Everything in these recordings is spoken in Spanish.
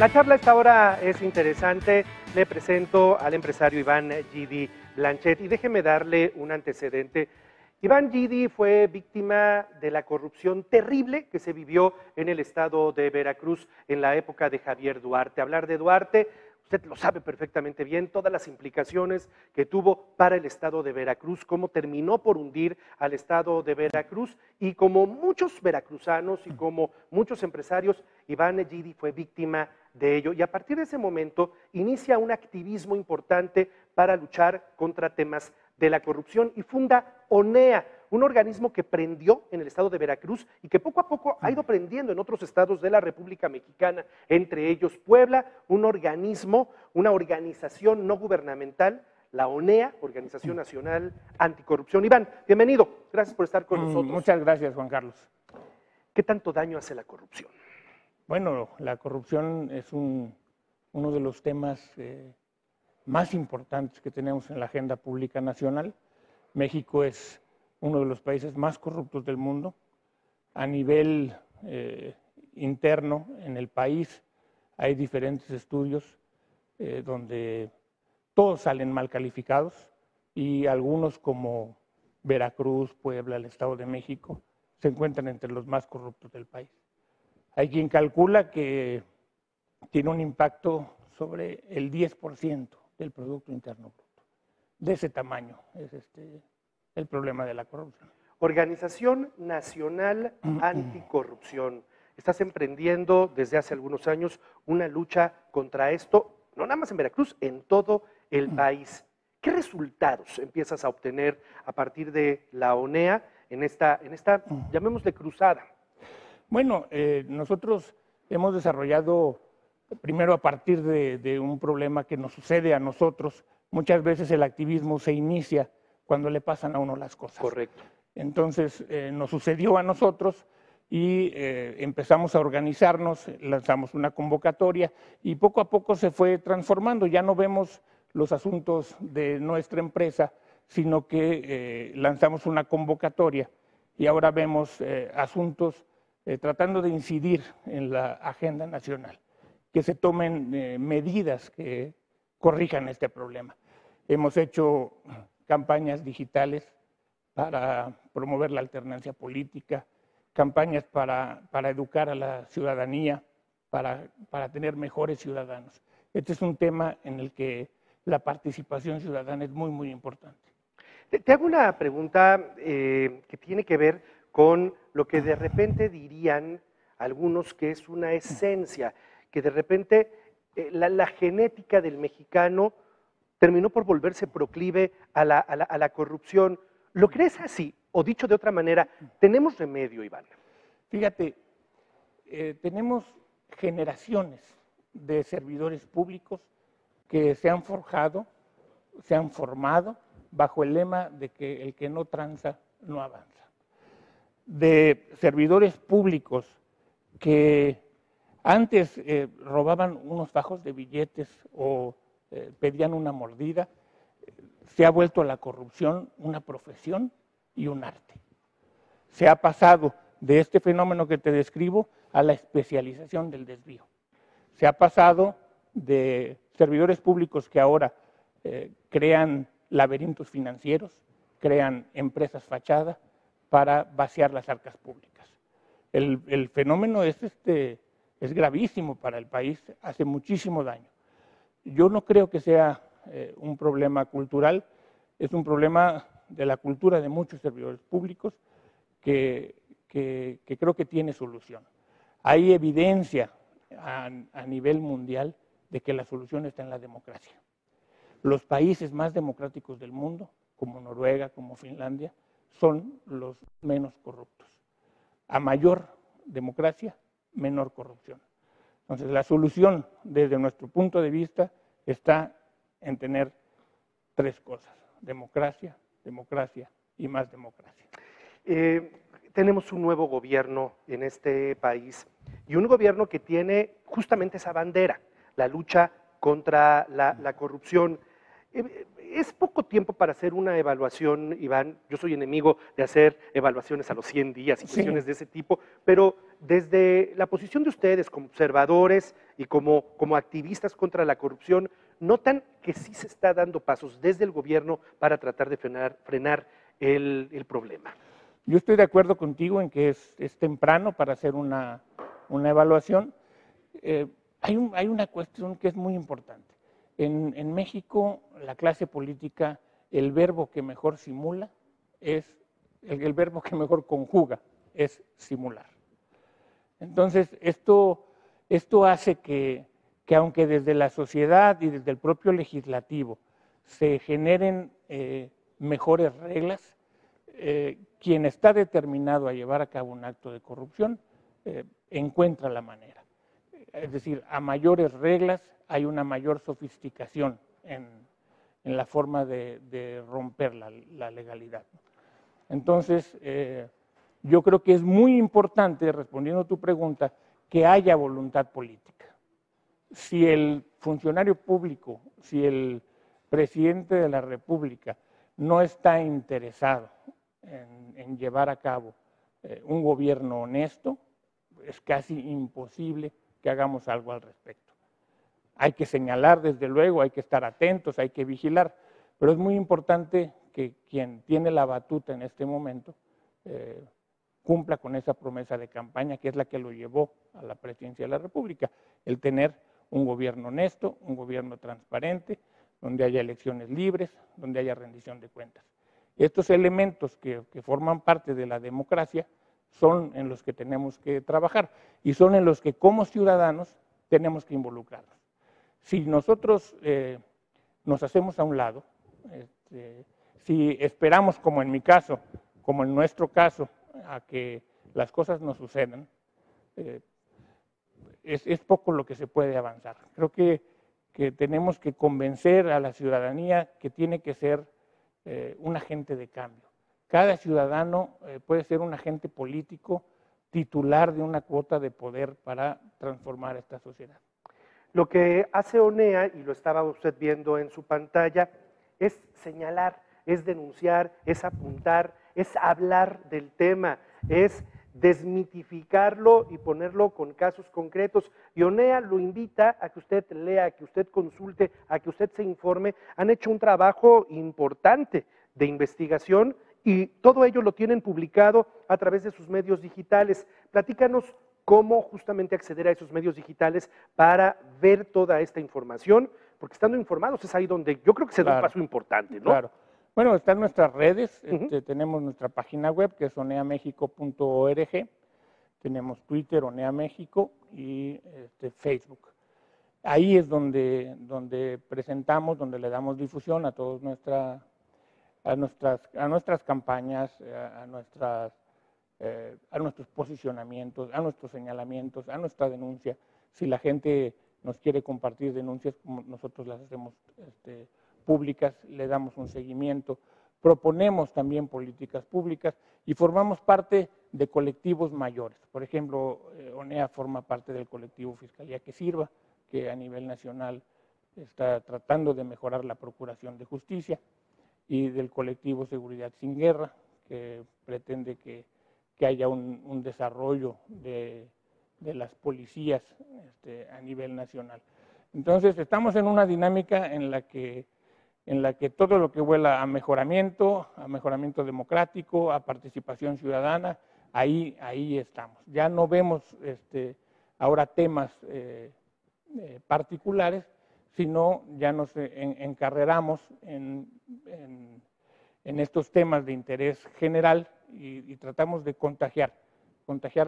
La charla a esta hora es interesante. Le presento al empresario Iván Gidi Blanchet y déjeme darle un antecedente. Iván Gidi fue víctima de la corrupción terrible que se vivió en el estado de Veracruz en la época de Javier Duarte. Hablar de Duarte, usted lo sabe perfectamente bien, todas las implicaciones que tuvo para el estado de Veracruz, cómo terminó por hundir al estado de Veracruz y como muchos veracruzanos y como muchos empresarios, Iván Gidi fue víctima de ello y a partir de ese momento inicia un activismo importante para luchar contra temas de la corrupción y funda ONEA, un organismo que prendió en el estado de Veracruz y que poco a poco ha ido prendiendo en otros estados de la República Mexicana, entre ellos Puebla, un organismo, una organización no gubernamental, la ONEA, Organización Nacional Anticorrupción. Iván, bienvenido, gracias por estar con nosotros. Muchas gracias, Juan Carlos. ¿Qué tanto daño hace la corrupción? Bueno, la corrupción es uno de los temas más importantes que tenemos en la agenda pública nacional. México es uno de los países más corruptos del mundo. A nivel interno en el país hay diferentes estudios donde todos salen mal calificados y algunos como Veracruz, Puebla, el Estado de México se encuentran entre los más corruptos del país. Hay quien calcula que tiene un impacto sobre el 10% del Producto Interno Bruto. De ese tamaño es el problema de la corrupción. Organización Nacional Anticorrupción. Estás emprendiendo desde hace algunos años una lucha contra esto, no nada más en Veracruz, en todo el país. ¿Qué resultados empiezas a obtener a partir de la ONEA en esta llamémosle, cruzada? Bueno, nosotros hemos desarrollado, primero a partir de un problema que nos sucede a nosotros, muchas veces el activismo se inicia cuando le pasan a uno las cosas. Correcto. Entonces, nos sucedió a nosotros y empezamos a organizarnos, lanzamos una convocatoria y poco a poco se fue transformando. Ya no vemos los asuntos de nuestra empresa, sino que lanzamos una convocatoria y ahora vemos asuntos tratando de incidir en la agenda nacional, que se tomen medidas que corrijan este problema. Hemos hecho campañas digitales para promover la alternancia política, campañas para educar a la ciudadanía, para tener mejores ciudadanos. Este es un tema en el que la participación ciudadana es muy, muy importante. Te hago una pregunta que tiene que ver con lo que de repente dirían algunos que es una esencia, que de repente la genética del mexicano terminó por volverse proclive a la corrupción. ¿Lo crees así? O dicho de otra manera, ¿tenemos remedio, Iván? Fíjate, tenemos generaciones de servidores públicos que se han forjado, se han formado bajo el lema de que el que no tranza no avanza. De servidores públicos que antes robaban unos fajos de billetes o pedían una mordida, se ha vuelto la corrupción una profesión y un arte. Se ha pasado de este fenómeno que te describo a la especialización del desvío. Se ha pasado de servidores públicos que ahora crean laberintos financieros, crean empresas fachada para vaciar las arcas públicas. El fenómeno es gravísimo para el país, hace muchísimo daño. Yo no creo que sea un problema cultural, es un problema de la cultura de muchos servidores públicos que creo que tiene solución. Hay evidencia a nivel mundial de que la solución está en la democracia. Los países más democráticos del mundo, como Noruega, como Finlandia, son los menos corruptos. A mayor democracia, menor corrupción. Entonces, la solución, desde nuestro punto de vista, está en tener tres cosas: democracia, democracia y más democracia. Tenemos un nuevo gobierno en este país y un gobierno que tiene justamente esa bandera, la lucha contra la corrupción. Es poco tiempo para hacer una evaluación, Iván. Yo soy enemigo de hacer evaluaciones a los 100 días y cuestiones de ese tipo, pero desde la posición de ustedes como observadores, y como activistas contra la corrupción, notan que sí se está dando pasos desde el gobierno para tratar de frenar el problema. Yo estoy de acuerdo contigo en que es temprano para hacer una evaluación. Hay una cuestión que es muy importante. En México, la clase política, el verbo que mejor simula es, el verbo que mejor conjuga es simular. Entonces, esto hace que aunque desde la sociedad y desde el propio legislativo se generen mejores reglas, quien está determinado a llevar a cabo un acto de corrupción encuentra la manera. Es decir, a mayores reglas hay una mayor sofisticación en la forma de romper la legalidad. Entonces, yo creo que es muy importante, respondiendo a tu pregunta, que haya voluntad política. Si el funcionario público, si el presidente de la República no está interesado en llevar a cabo un gobierno honesto, es casi imposible que hagamos algo al respecto. Hay que señalar, desde luego, hay que estar atentos, hay que vigilar, pero es muy importante que quien tiene la batuta en este momento cumpla con esa promesa de campaña, que es la que lo llevó a la presidencia de la República, el tener un gobierno honesto, un gobierno transparente, donde haya elecciones libres, donde haya rendición de cuentas. Estos elementos que forman parte de la democracia son en los que tenemos que trabajar y son en los que como ciudadanos tenemos que involucrarnos. Si nosotros nos hacemos a un lado, si esperamos, como en mi caso, como en nuestro caso, a que las cosas no sucedan, es poco lo que se puede avanzar. Creo que tenemos que convencer a la ciudadanía que tiene que ser un agente de cambio. Cada ciudadano puede ser un agente político titular de una cuota de poder para transformar esta sociedad. Lo que hace ONEA, y lo estaba usted viendo en su pantalla, es señalar, es denunciar, es apuntar, es hablar del tema, es desmitificarlo y ponerlo con casos concretos. Y ONEA lo invita a que usted lea, a que usted consulte, a que usted se informe. Han hecho un trabajo importante de investigación y todo ello lo tienen publicado a través de sus medios digitales. Platícanos cómo justamente acceder a esos medios digitales para ver toda esta información, porque estando informados es ahí donde yo creo que se da un paso importante, ¿no? Claro. Bueno, están nuestras redes, tenemos nuestra página web que es oneamexico.org, tenemos Twitter, ONEA México y Facebook. Ahí es donde presentamos, donde le damos difusión a todas nuestras campañas, a nuestros posicionamientos, a nuestros señalamientos, a nuestra denuncia. Si la gente nos quiere compartir denuncias, como nosotros las hacemos públicas, le damos un seguimiento, proponemos también políticas públicas y formamos parte de colectivos mayores. Por ejemplo, ONEA forma parte del colectivo Fiscalía que Sirva, que a nivel nacional está tratando de mejorar la procuración de justicia, y del colectivo Seguridad Sin Guerra, que pretende que haya un desarrollo de las policías a nivel nacional. Entonces, estamos en una dinámica en la que todo lo que huela a mejoramiento democrático, a participación ciudadana, ahí estamos. Ya no vemos ahora temas particulares, sino ya nos encarreramos en estos temas de interés general y tratamos de contagiar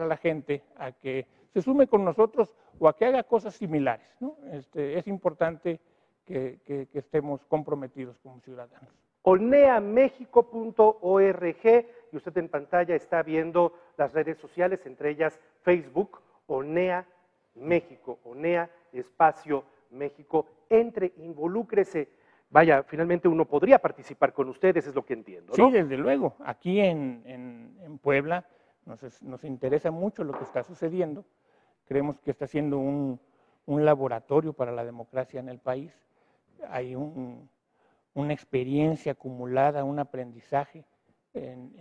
a la gente a que se sume con nosotros o a que haga cosas similares, ¿no? Es importante que estemos comprometidos como ciudadanos. oneamexico.org, y usted en pantalla está viendo las redes sociales, entre ellas Facebook, ONEA México, ONEA Espacio México. Entre, involúcrese. Vaya, finalmente uno podría participar con ustedes, es lo que entiendo, ¿no? Sí, desde luego. Aquí en Puebla nos interesa mucho lo que está sucediendo. Creemos que está siendo un laboratorio para la democracia en el país. Hay una experiencia acumulada, un aprendizaje en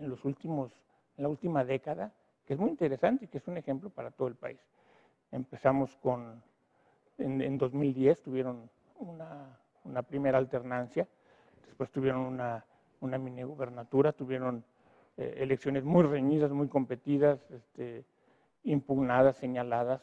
la última década, que es muy interesante y que es un ejemplo para todo el país. Empezamos con En 2010 tuvieron una primera alternancia, después tuvieron una mini gubernatura, tuvieron elecciones muy reñidas, muy competidas, impugnadas, señaladas,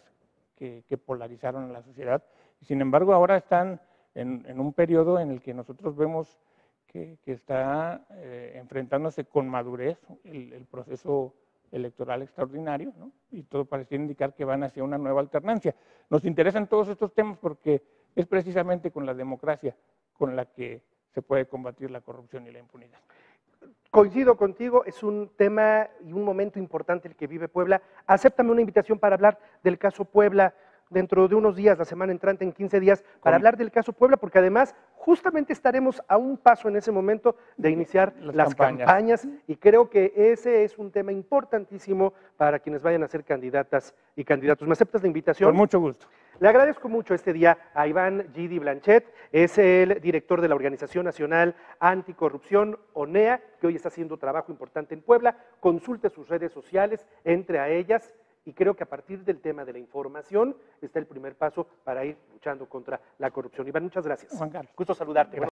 que polarizaron a la sociedad. Y sin embargo, ahora están en un periodo en el que nosotros vemos que está enfrentándose con madurez el proceso electoral extraordinario, ¿no? Y todo parece indicar que van hacia una nueva alternancia. Nos interesan todos estos temas porque es precisamente con la democracia con la que se puede combatir la corrupción y la impunidad. Coincido contigo, es un tema y un momento importante el que vive Puebla. Acéptame una invitación para hablar del caso Puebla dentro de unos días, la semana entrante, en 15 días, para hablar del caso Puebla, porque además justamente estaremos a un paso en ese momento de iniciar las campañas, y creo que ese es un tema importantísimo para quienes vayan a ser candidatas y candidatos. ¿Me aceptas la invitación? Con mucho gusto. Le agradezco mucho este día a Iván Gidi Blanchet, es el director de la Organización Nacional Anticorrupción, ONEA, que hoy está haciendo trabajo importante en Puebla. Consulte sus redes sociales, entre a ellas, y creo que a partir del tema de la información está el primer paso para ir luchando contra la corrupción. Iván, muchas gracias. Juan Carlos. Gusto saludarte. Gracias.